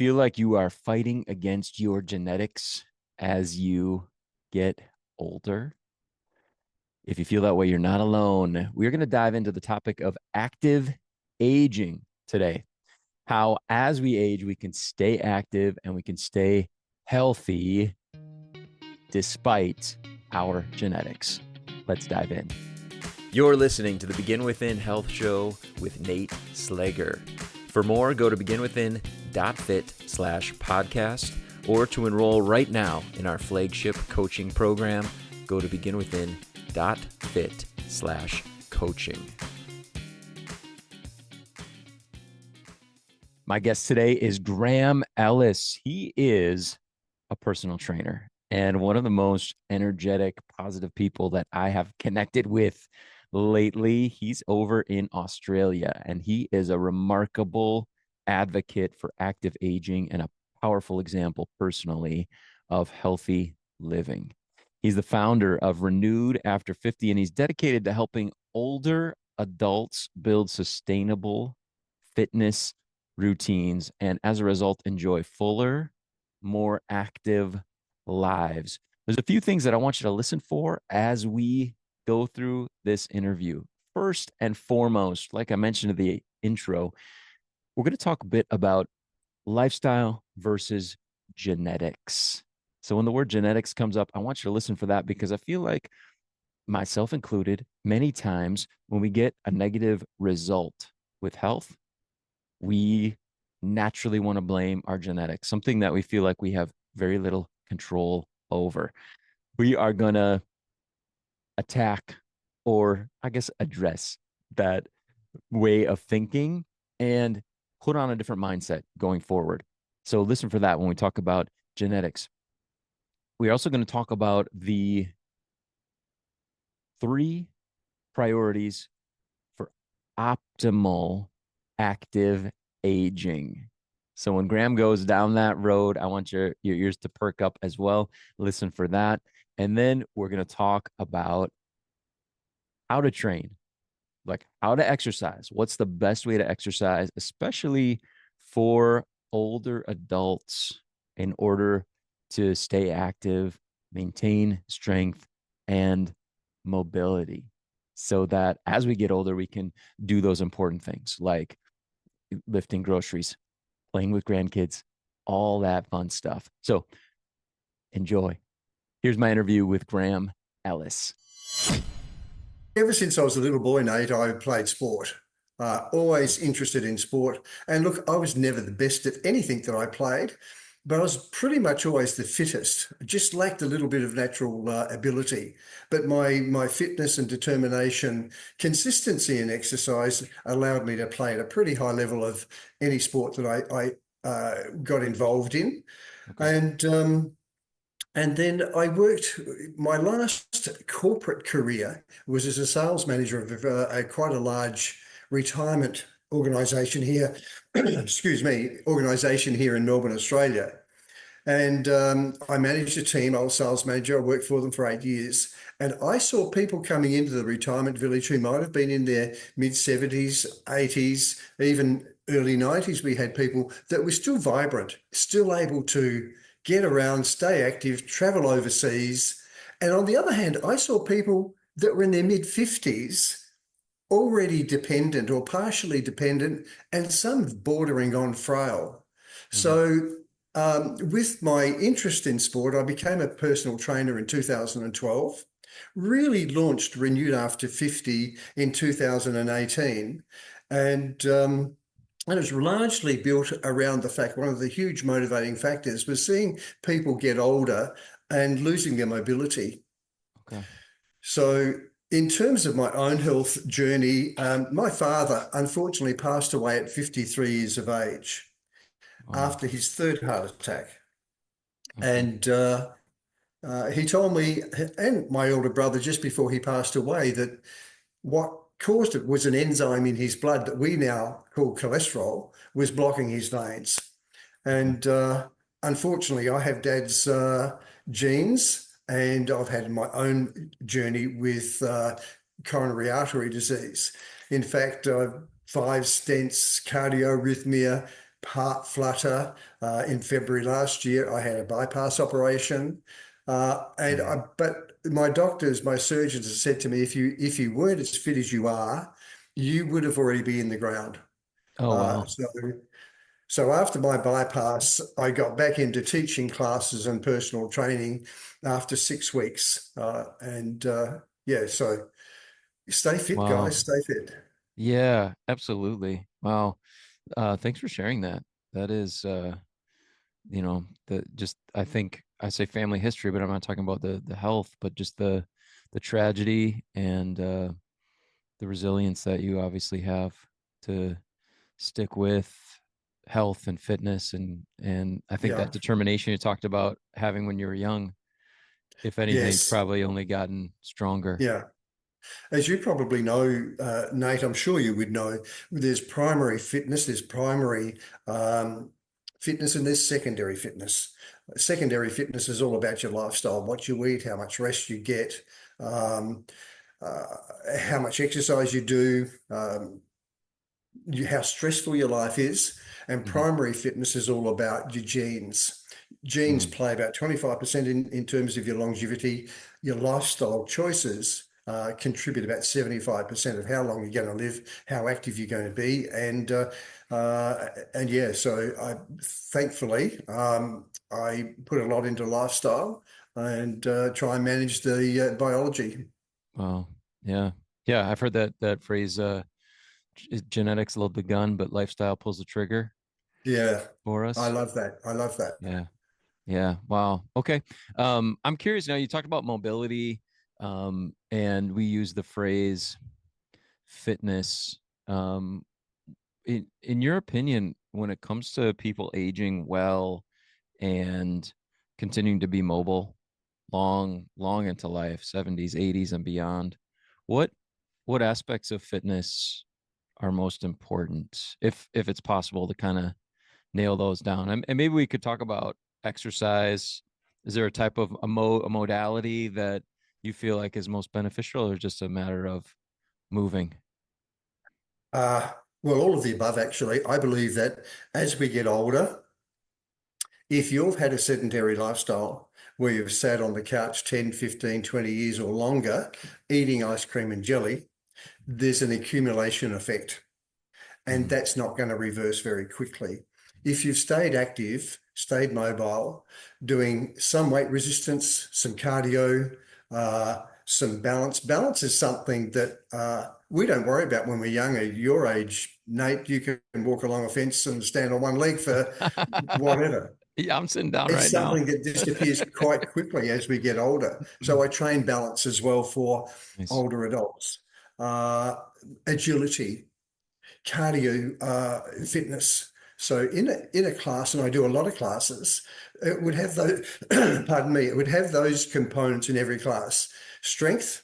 Feel like you are fighting against your genetics as you get older? If you feel that way, you're not alone. We're going to dive into the topic of active aging today. How, as we age, we can stay active and we can stay healthy despite our genetics. Let's dive in. You're listening to the Begin Within Health Show with Nate Slager. For more, go to beginwithin.fit/podcast, or to enroll right now in our flagship coaching program, go to beginwithin.fit/coaching. My guest today is Graham Elliss. He is a personal trainer and one of the most energetic, positive people that I have connected with lately. He's over in Australia, and he is a remarkable advocate for active aging and a powerful example personally of healthy living. He's the founder of Renewed After 50, and he's dedicated to helping older adults build sustainable fitness routines and, as a result, enjoy fuller, more active lives. There's a few things that I want you to listen for as we go through this interview. First and foremost, like I mentioned in the intro, we're going to talk a bit about lifestyle versus genetics. So when the word genetics comes up, I want you to listen for that, because I feel like, myself included, many times when we get a negative result with health, we naturally want to blame our genetics, something that we feel like we have very little control over. We are going to attack, or I guess address, that way of thinking and put on a different mindset going forward. So listen for that when we talk about genetics. We're also going to talk about the 3 priorities for optimal active aging. So when Graham goes down that road, I want your ears to perk up as well. Listen for that. And then we're going to talk about how to train, like how to exercise. What's the best way to exercise, especially for older adults, in order to stay active, maintain strength and mobility, so that as we get older, we can do those important things like lifting groceries, playing with grandkids, all that fun stuff. So enjoy. Here's my interview with Graham Elliss. Ever since I was a little boy, Nate, I played sport. Always interested in sport. And look, I was never the best at anything that I played, but I was pretty much always the fittest. I just lacked a little bit of natural ability. But my fitness and determination, consistency in exercise allowed me to play at a pretty high level of any sport that I got involved in. Okay. And then I worked, my last corporate career was as a sales manager of quite a large retirement organisation here, excuse me, organisation here in Melbourne, Australia. And I managed a team. I was sales manager. I worked for them for 8 years. And I saw people coming into the retirement village who might have been in their mid-70s, 80s, even early 90s. We had people that were still vibrant, still able to get around, stay active, travel overseas. And on the other hand, I saw people that were in their mid-50s, already dependent or partially dependent, and some bordering on frail. Mm-hmm. So with my interest in sport, I became a personal trainer in 2012, really launched Renewed After 50 in 2018. And it was largely built around the fact one of the huge motivating factors was seeing people get older and losing their mobility. Okay. So in terms of my own health journey, my father unfortunately passed away at 53 years of age Wow. after his third heart attack. Okay. And he told me and my older brother just before he passed away that what caused it was an enzyme in his blood that we now call cholesterol was blocking his veins. Okay. And unfortunately, I have dad's genes, and I've had my own journey with coronary artery disease. In fact, 5 stents, cardiorhythmia, heart flutter. In February last year, I had a bypass operation. But my doctors, my surgeons have said to me, if you weren't as fit as you are, you would have already been in the ground. Oh, Uh, wow. so, so after my bypass, I got back into teaching classes and personal training after 6 weeks. Yeah, so stay fit, Wow. guys, stay fit. Yeah, absolutely. Wow. Thanks for sharing that. That is, the just I think I say family history, but I'm not talking about the health, but just the tragedy and the resilience that you obviously have to stick with health and fitness and I think that Yeah, determination you talked about having when you were young, if anything, it's yes, probably only gotten stronger. yeah. As you probably know, Nate, I'm sure you would know, there's primary fitness, there's primary fitness, and there's secondary fitness. Secondary fitness is all about your lifestyle, what you eat, how much rest you get, um, uh, how much exercise you do, how stressful your life is. And Hmm. primary fitness is all about your genes. Genes Mm. play about 25% in terms of your longevity. Your lifestyle choices contribute about 75% of how long you're going to live, how active you're going to be. And yeah, so thankfully, I put a lot into lifestyle and try and manage the biology. Wow. Yeah. Yeah, I've heard that phrase, genetics load the gun, but lifestyle pulls the trigger Yeah, for I us. love that. I love that. Yeah. Yeah. Wow. Okay. I'm curious now, you talked about mobility, and we use the phrase fitness. Um, in your opinion, when it comes to people aging well and continuing to be mobile long into life, 70s, 80s and beyond, what what aspects of fitness are most important, if it's possible to kind of nail those down? And maybe we could talk about exercise. Is there a type of a modality that you feel like is most beneficial, or just a matter of moving? Uh, well, all of the above, actually. I believe that as we get older, if you've had a sedentary lifestyle where you've sat on the couch 10, 15, 20 years or longer, eating ice cream and jelly, there's an accumulation effect, and Mm. that's not going to reverse very quickly. If you've stayed active, stayed mobile, doing some weight resistance, some cardio, some balance. Balance is something that we don't worry about when we're younger. Your age, Nate, you can walk along a fence and stand on one leg for whatever. Yeah, I'm sitting down It's right now. something that disappears quite quickly as we get older. So I train balance as well for Nice. older adults. Uh, Agility, cardio, fitness. So in a class, and I do a lot of classes, it would have those, pardon me, it would have those components in every class. Strength,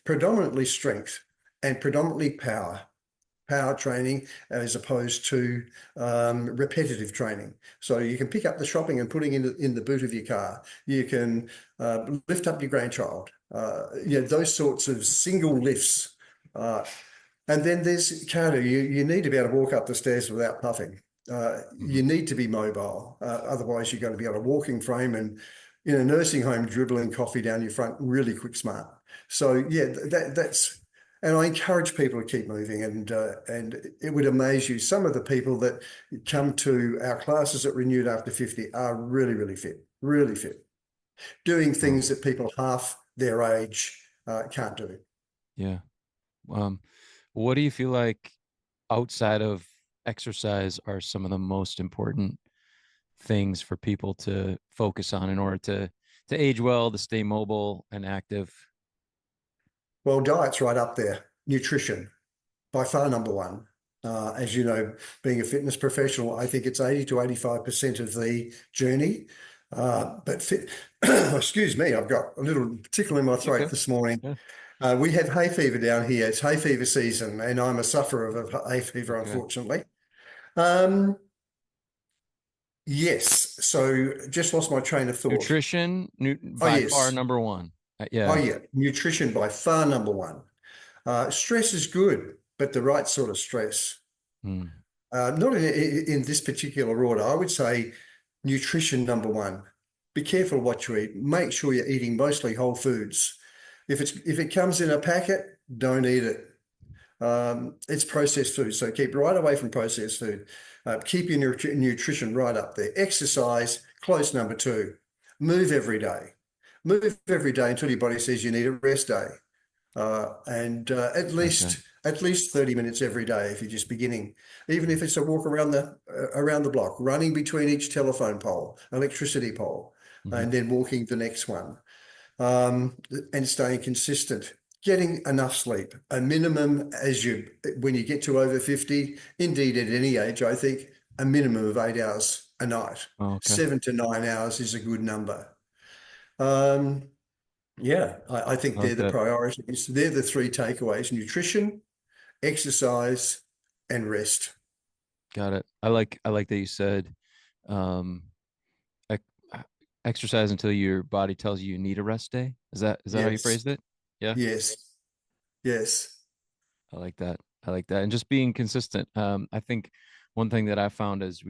and predominantly power training as opposed to repetitive training. So you can pick up the shopping and putting in the boot of your car. You can lift up your grandchild. Those sorts of single lifts. Uh, and then there's cardio. You need to be able to walk up the stairs without puffing. Mhm. You need to be mobile. Otherwise, you're going to be on a walking frame and in a nursing home dribbling coffee down your front really quick smart. So yeah, that's and I encourage people to keep moving and it would amaze you. Some of the people that come to our classes at Renewed After 50 are really, really fit, doing Wow. things that people half their age can't do. Yeah. Um, what do you feel like outside of exercise are some of the most important things for people to focus on in order to age well, to stay mobile and active? Well, diet's right up there. Nutrition, by far number one. As you know, being a fitness professional, I think it's 80 to 85% of the journey. But fit, excuse me, I've got a little tickle in my It's okay. throat this morning. Yeah. We have hay fever down here. It's hay fever season, and I'm a sufferer of hay fever, Okay. unfortunately. Um, yes. So just lost my train of thought. Nutrition, Oh, by far yes. number one. Oh, Yeah. yeah. Nutrition by far number one. Stress is good, but the right sort of stress. Mm. Not in this particular order. I would say nutrition number one. Be careful what you eat. Make sure you're eating mostly whole foods. If it comes in a packet, don't eat it. It's processed food, so keep right away from processed food. Keep your nutrition right up there. Exercise, close number two. Move every day. Move every day until your body says you need a rest day. And Okay. at least 30 minutes every day if you're just beginning. Even if it's a walk around the block, running between each telephone pole, electricity pole, Hmm. and then walking the next one, and staying consistent. Getting enough sleep, a minimum when you get to over 50, indeed at any age, I think a minimum of 8 hours a night. Oh, okay. 7 to 9 hours is a good number. Um, yeah, I think I they're like the that. priorities. They're the three takeaways: nutrition, exercise, and rest. Got it. I like that you said um ec- exercise until your body tells you you need a rest day. Is that how you Yes, phrased it? Yeah. yes, yes, I like that. I like that. And just being consistent. I think one thing that I found is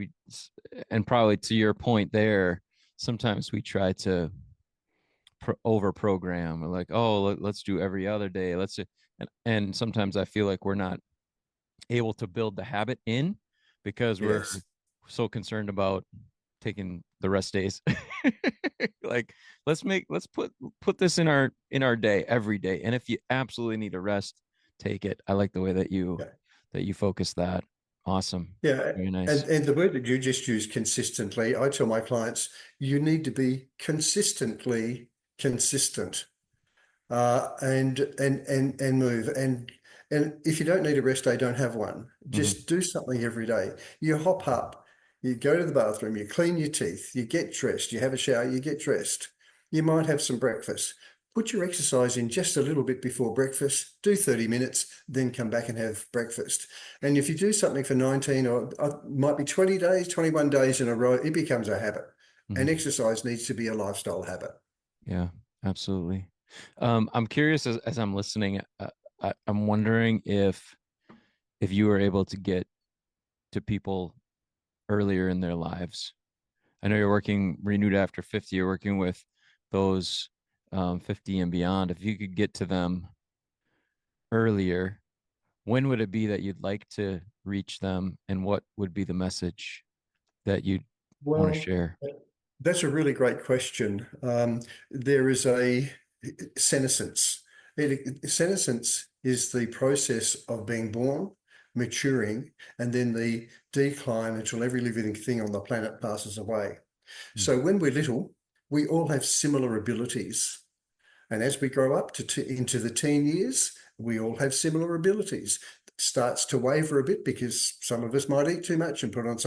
and probably to your point there, sometimes we try to over program or like, oh, let's do every other day. Let's do, and sometimes I feel like we're not able to build the habit in because we're yes. so concerned about taking the rest days. Like let's put this in our day every day. And if you absolutely need a rest, take it. I like the way that you Yeah. focus that. Awesome. Yeah. Very And nice. and the word that you just used, consistently, I tell my clients, you need to be consistently consistent. And move. And if you don't need a rest day, don't have one. Hmm. Just do something every day. You hop up, you go to the bathroom, you clean your teeth, you get dressed, you have a shower, you get dressed. You might have some breakfast. Put your exercise in just a little bit before breakfast, do 30 minutes, then come back and have breakfast. And if you do something for 19 or might be 20 days, 21 days in a row, it becomes a habit. And Hmm. exercise needs to be a lifestyle habit. Yeah, absolutely. I'm curious as I'm listening. I'm wondering if you were able to get to people earlier in their lives. I know you're working renewed after 50. You're working with those 50 and beyond. If you could get to them earlier, when would it be that you'd like to reach them, and what would be the message that you'd want to Well, share? that's a really great question. There is a senescence. Senescence is the process of being born, maturing, and then the decline until every living thing on the planet passes away. Mm. So when we're little, we all have similar abilities. And as we grow up into the teen years, we all have similar abilities. It starts to waver a bit because some of us might eat too much and put on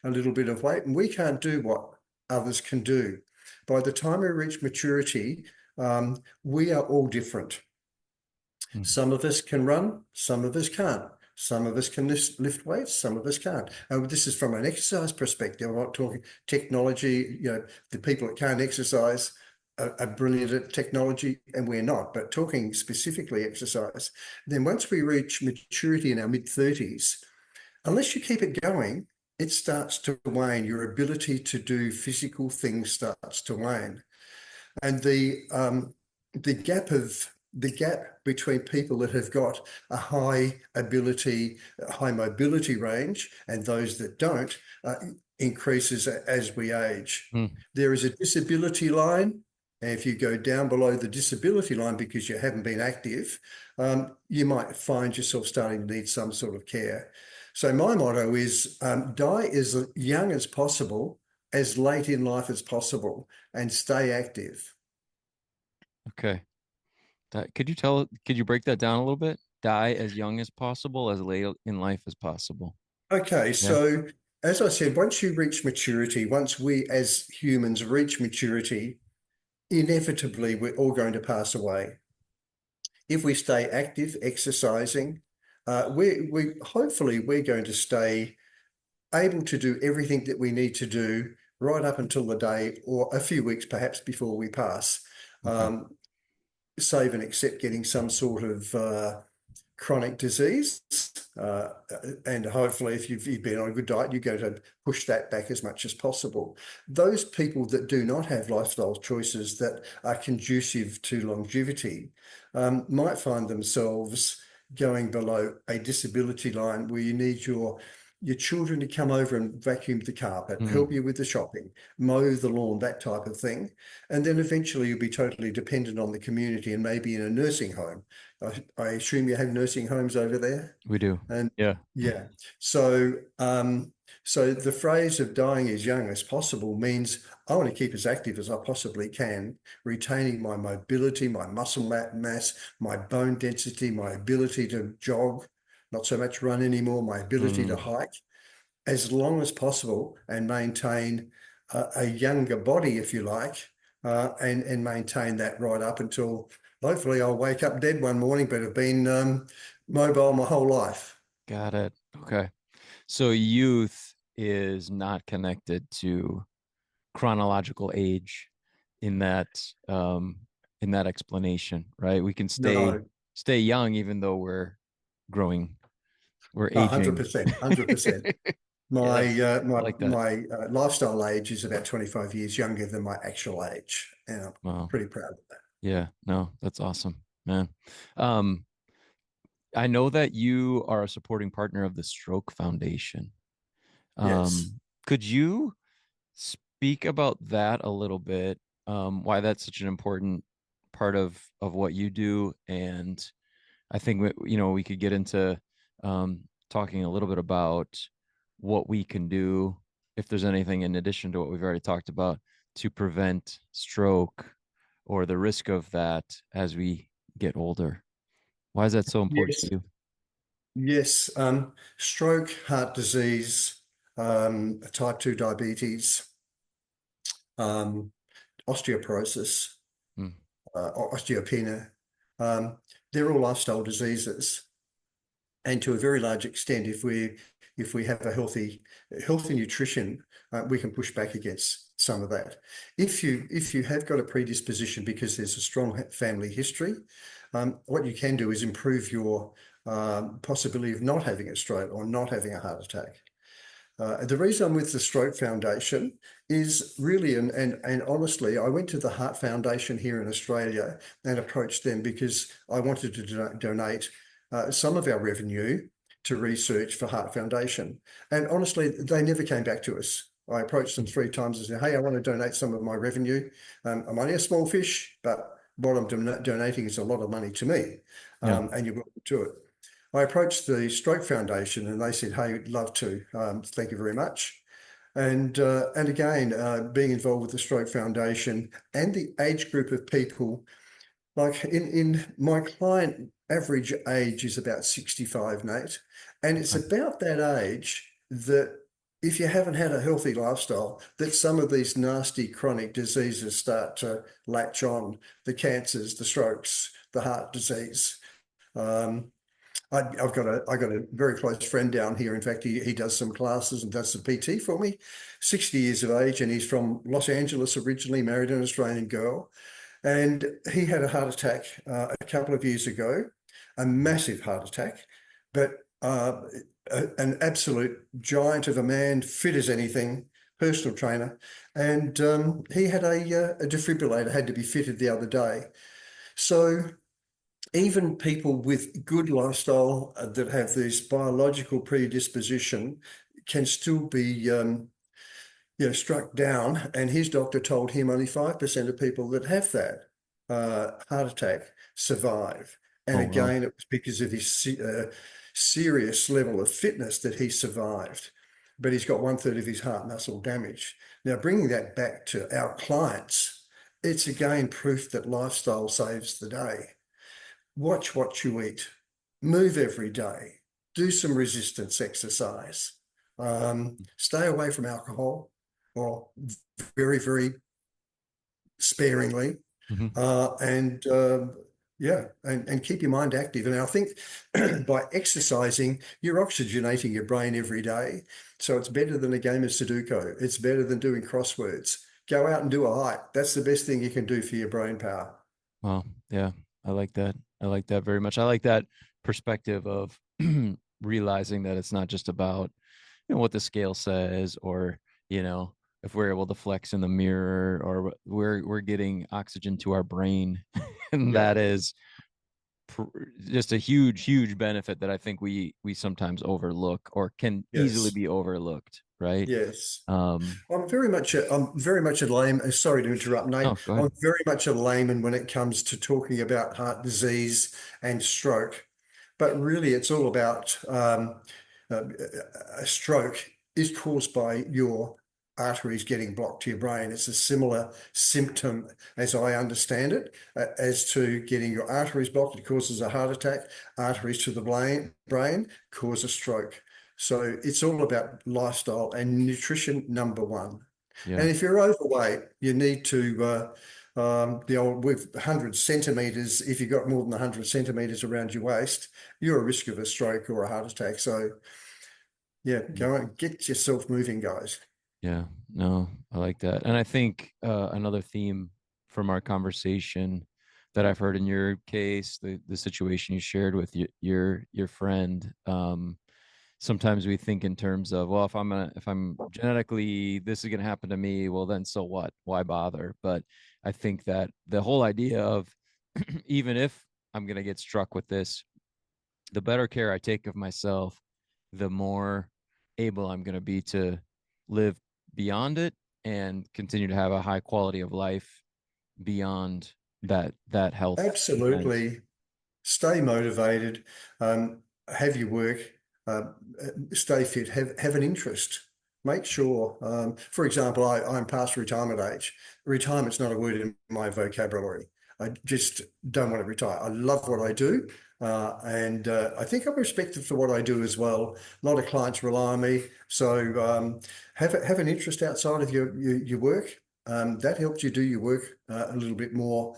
a little bit of weight, and we can't do what others can do. By the time we reach maturity, we are all different. Mm. Some of us can run, some of us can't. Some of us can lift weights, some of us can't. And this is from an exercise perspective. I'm not talking technology. The people that can't exercise are brilliant at technology, and we're not. But talking specifically exercise, then once we reach maturity in our mid-30s, unless you keep it going, it starts to wane. Your ability to do physical things starts to wane, and the gap between people that have got a high mobility range and those that don't increases as we age. Mm. There is a disability line. And if you go down below the disability line because you haven't been active, you might find yourself starting to need some sort of care. So my motto is die as young as possible, as late in life as possible, and stay active. Okay. Could you break that down a little bit? Die as young as possible, as late in life as possible. Okay, Yeah. so as I said, once you reach maturity, once we as humans reach maturity, inevitably we're all going to pass away. If we stay active, exercising, we hopefully we're going to stay able to do everything that we need to do right up until the day or a few weeks perhaps before we pass, Okay. save and except getting some sort of chronic disease. Uh, and hopefully, if you've been on a good diet, you're going to push that back as much as possible. Those people that do not have lifestyle choices that are conducive to longevity might find themselves going below a disability line where you need your children to come over and vacuum the carpet, help Mm, you with the shopping, mow the lawn, that type of thing. And then eventually you'll be totally dependent on the community and maybe in a nursing home. I assume you have nursing homes over there? we do. And Yeah. yeah, so so the phrase of dying as young as possible means I want to keep as active as I possibly can, retaining my mobility, my muscle mass, my bone density, my ability to jog, not so much run anymore, my ability to Mm, hike as long as possible and maintain a younger body, if you like, and maintain that right up until hopefully I'll wake up dead one morning, but have been mobile my whole life. got it. Okay. So youth is not connected to chronological age in that in that explanation, right? We can No, stay young even though growing, we're aging. 100%, 100%. My Yes, uh, I my like that. my lifestyle age is about 25 years younger than my actual age, and I'm Wow. pretty proud of that. Yeah, no, that's awesome, man. Um, I know that you are a supporting partner of the Stroke Foundation. Yes. Could you speak about that a little bit? Why that's such an important part of what you do, and I think we could get into talking a little bit about what we can do if there's anything in addition to what we've already talked about to prevent stroke or the risk of that as we get older. Why is that so important to Yes. you? Yes. Stroke, heart disease, type 2 diabetes, um, osteoporosis, Mm, osteopenia. Um, they're all lifestyle diseases. And to a very large extent, if we have a healthy nutrition, we can push back against some of that. If you have got a predisposition because there's a strong family history, what you can do is improve your possibility of not having a stroke or not having a heart attack. The reason I'm with the Stroke Foundation is really, and honestly, I went to the Heart Foundation here in Australia and approached them because I wanted to donate some of our revenue to research for Heart Foundation. And honestly, they never came back to us. I approached them mm, 3 times and said, "Hey, I want to donate some of my revenue. I'm only a small fish, but what I'm donating is a lot of money to me, yeah. and you're welcome to it." I approached the Stroke Foundation and they said, "Hey, we'd love to. Thank you very much." And again, being involved with the Stroke Foundation and the age group of people, like in my client average age is about 65, Nate, and it's Okay. about that age that if you haven't had a healthy lifestyle, that some of these nasty chronic diseases start to latch on, the cancers, the strokes, the heart disease. Um, I got a very close friend down here. In fact, he does some classes and does some PT for me. 60 years of age, and he's from Los Angeles originally, married an Australian girl. And he had a heart attack a couple of years ago, a massive heart attack, but an absolute giant of a man, fit as anything, personal trainer. And he had a defibrillator had to be fitted the other day. So even people with good lifestyle that have this biological predisposition can still be struck down. And his doctor told him only 5% of people that have that heart attack survive. And Oh well. again, it was because of his serious level of fitness that he survived. But he's got 1/3 of his heart muscle damaged. Now, bringing that back to our clients, it's again proof that lifestyle saves the day. Watch what you eat, move every day, do some resistance exercise, stay away from alcohol or very, very sparingly, Hmm. and yeah, and keep your mind active. And I think by exercising, you're oxygenating your brain every day. So it's better than a game of Sudoku. It's better than doing crosswords. Go out and do a hike. That's the best thing you can do for your brain power. Well, yeah, I like that. I like that very much. I like that perspective of realizing that it's not just about what the scale says, or you know if we're able to flex in the mirror, or we're getting oxygen to our brain. And Yeah. that is just a huge benefit that I think we sometimes overlook, or can easily Yes. be overlooked, right? Yes. um I'm very much a layman. Sorry to interrupt, Nate. no, go I'm ahead. very much a layman when it comes to talking about heart disease and stroke. But really, it's all about uh, a stroke is caused by your arteries getting blocked to your brain. It's a similar symptom, as I understand it, as to getting your arteries blocked. It causes a heart attack. Arteries to the brain cause a stroke. So it's all about lifestyle and nutrition, number one. Yeah. And if you're overweight, you need to the old with 100 centimeters. If you've got more than 100 centimeters around your waist, you're at risk of a stroke or a heart attack. So yeah, go and get yourself moving, guys. Yeah, no, I like that. And I think another theme from our conversation that I've heard in your case, the situation you shared with your friend, sometimes we think in terms of, well, if I'm genetically, this is gonna happen to me, well then so what? Why bother? But I think that the whole idea of even if I'm gonna get struck with this, the better care I take of myself, the more able I'm going to be to live beyond it and continue to have a high quality of life beyond that health event. Absolutely. Stay motivated, have your work, uh, stay fit, have an interest. Make sure, for example, I'm past retirement age. Retirement's not a word in my vocabulary. I just don't want to retire. I love what I do. And I think I'm respected for what I do as well. A lot of clients rely on me. So have an interest outside of your work. That helps you do your work a little bit more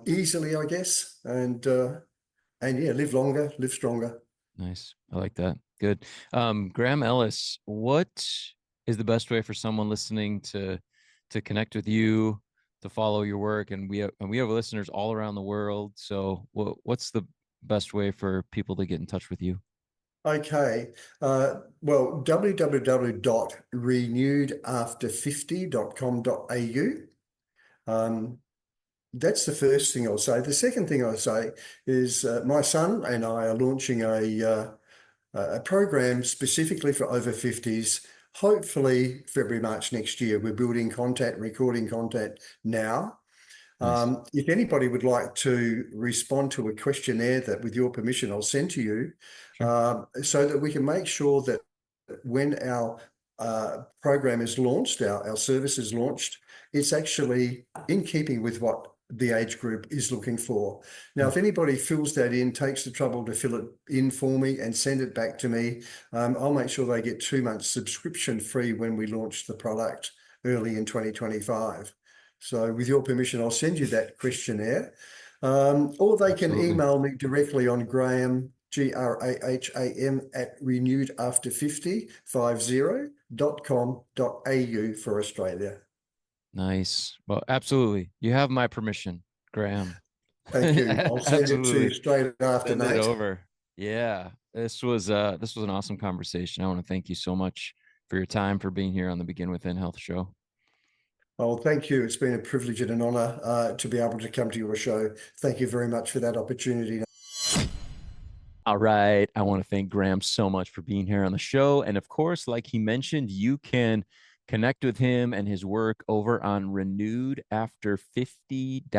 easily, I guess. And yeah, live longer, live stronger. Nice. I like that. Good. Graham Ellis, what is the best way for someone listening to connect with you, to follow your work? And we have listeners all around the world. So what's the best way for people to get in touch with you? Okay. Well, www.renewedafter50.com.au. That's the first thing I'll say. The second thing I'll say is my son and I are launching a program specifically for over 50s, hopefully February, March next year. We're building content, recording content now. Nice. If anybody would like to respond to a questionnaire that, with your permission, I'll send to you, Sure. so that we can make sure that when our program is launched, our service is launched, it's actually in keeping with what the age group is looking for. Now, Mm. if anybody fills that in, takes the trouble to fill it in for me and send it back to me, I'll make sure they get 2 months subscription free when we launch the product early in 2025. So with your permission, I'll send you that questionnaire. Or they can Absolutely. email me directly on Graham, Graham at renewedafter50.com.au for Australia. Nice. Well, absolutely. You have my permission, Graham. Thank you. I'll send it to you Absolutely. straight after, Send it Nate. over. Yeah. This was an awesome conversation. I want to thank you so much for your time, for being here on the Begin Within Health show. Oh, thank you. It's been a privilege and an honor to be able to come to your show. Thank you very much for that opportunity. All right. I want to thank Graham so much for being here on the show. And of course, like he mentioned, you can connect with him and his work over on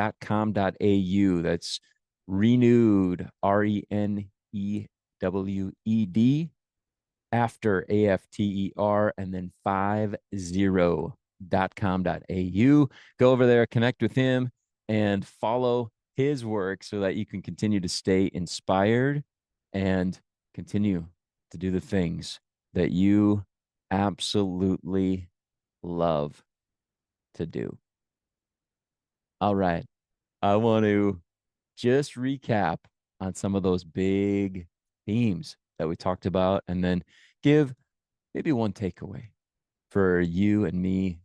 renewedafter50.com.au. That's renewed, RENEWED, after AFTER, and then 50.com.au. Go over there, connect with him, and follow his work so that you can continue to stay inspired and continue to do the things that you absolutely love to do. All right. I want to just recap on some of those big themes that we talked about, and then give maybe one takeaway for you and me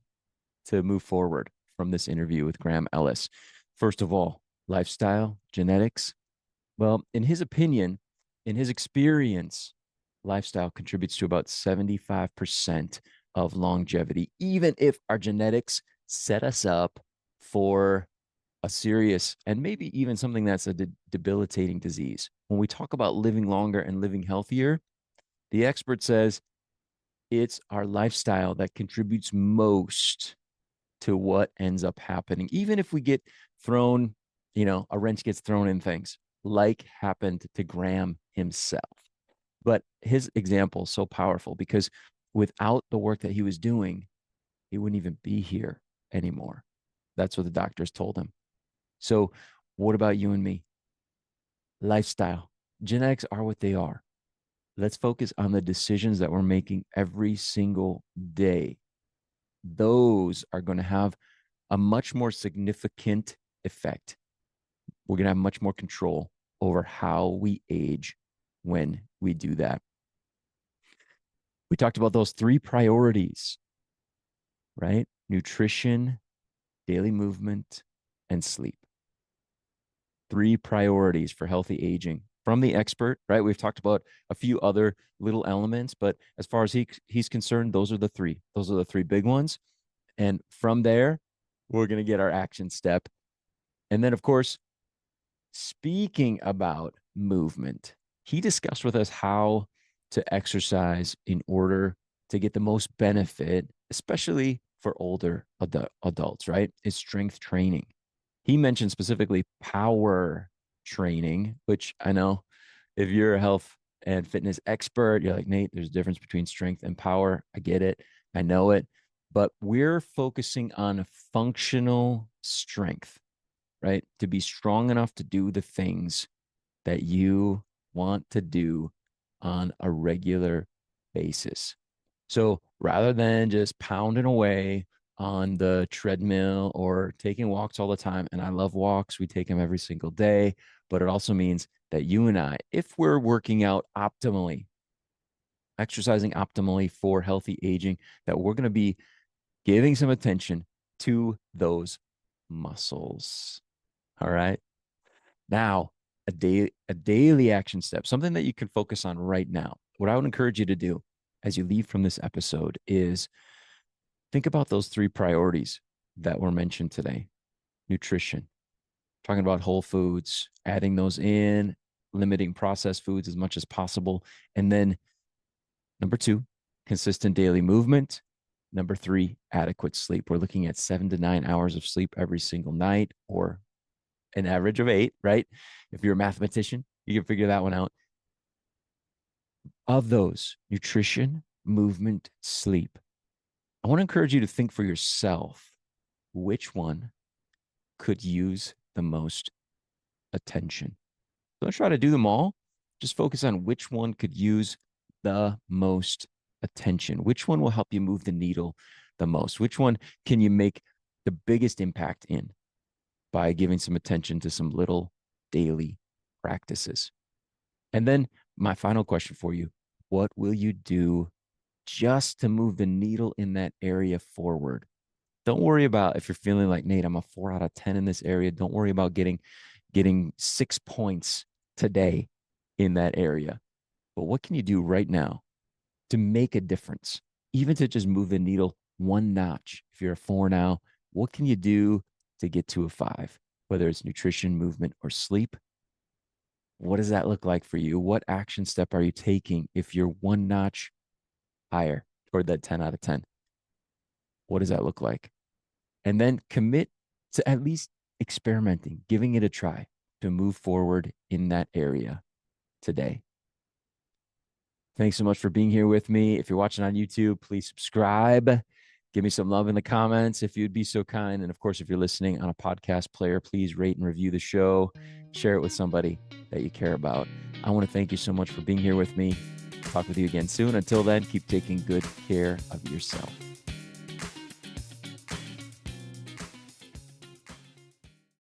to move forward from this interview with Graham Ellis. First of all, lifestyle, genetics. Well, in his opinion, in his experience, lifestyle contributes to about 75% of longevity, even if our genetics set us up for a serious and maybe even something that's a debilitating disease. When we talk about living longer and living healthier, the expert says it's our lifestyle that contributes most to what ends up happening. Even if we get thrown, a wrench gets thrown in things, like happened to Graham himself. But his example is so powerful because without the work that he was doing, he wouldn't even be here anymore. That's what the doctors told him. So, what about you and me? Lifestyle. Genetics are what they are. Let's focus on the decisions that we're making every single day. Those are going to have a much more significant effect. We're going to have much more control over how we age when we do that. We talked about those three priorities, right? Nutrition, daily movement, and sleep. Three priorities for healthy aging from the expert, right? We've talked about a few other little elements, but as far as he's concerned, those are the three. Those are the three big ones. And from there, we're going to get our action step. And then, of course, speaking about movement, he discussed with us how to exercise in order to get the most benefit, especially for older adults, right? Is strength training. He mentioned specifically power training, which I know if you're a health and fitness expert, you're like, Nate, there's a difference between strength and power. I get it. I know it. But we're focusing on functional strength, right? To be strong enough to do the things that you want to do on a regular basis. So rather than just pounding away on the treadmill or taking walks all the time, and I love walks, we take them every single day, but it also means that you and I, if we're working out optimally, exercising optimally for healthy aging, that we're going to be giving some attention to those muscles. All right. Now, a daily action step, something that you can focus on right now. What I would encourage you to do as you leave from this episode is think about those three priorities that were mentioned today. Nutrition, talking about whole foods, adding those in, limiting processed foods as much as possible. And then number two, consistent daily movement. Number three, adequate sleep. We're looking at 7 to 9 hours of sleep every single night, or an average of 8, right? If you're a mathematician, you can figure that one out. Of those, nutrition, movement, sleep, I want to encourage you to think for yourself which one could use the most attention. Don't try to do them all. Just focus on which one could use the most attention. Which one will help you move the needle the most? Which one can you make the biggest impact in by giving some attention to some little daily practices? And then my final question for you, what will you do just to move the needle in that area forward? Don't worry about if you're feeling like, Nate, I'm a 4 out of 10 in this area. Don't worry about getting 6 points today in that area. But what can you do right now to make a difference? Even to just move the needle one notch. If you're a 4 now, what can you do to get to a 5? Whether it's nutrition, movement, or sleep. What does that look like for you? What action step are you taking if you're one notch higher toward that 10 out of 10? What does that look like? And then commit to at least experimenting, giving it a try to move forward in that area today. Thanks so much for being here with me. If you're watching on YouTube, please subscribe. Give me some love in the comments if you'd be so kind. And of course, if you're listening on a podcast player, please rate and review the show. Share it with somebody that you care about. I want to thank you so much for being here with me. Talk with you again soon. Until then, keep taking good care of yourself.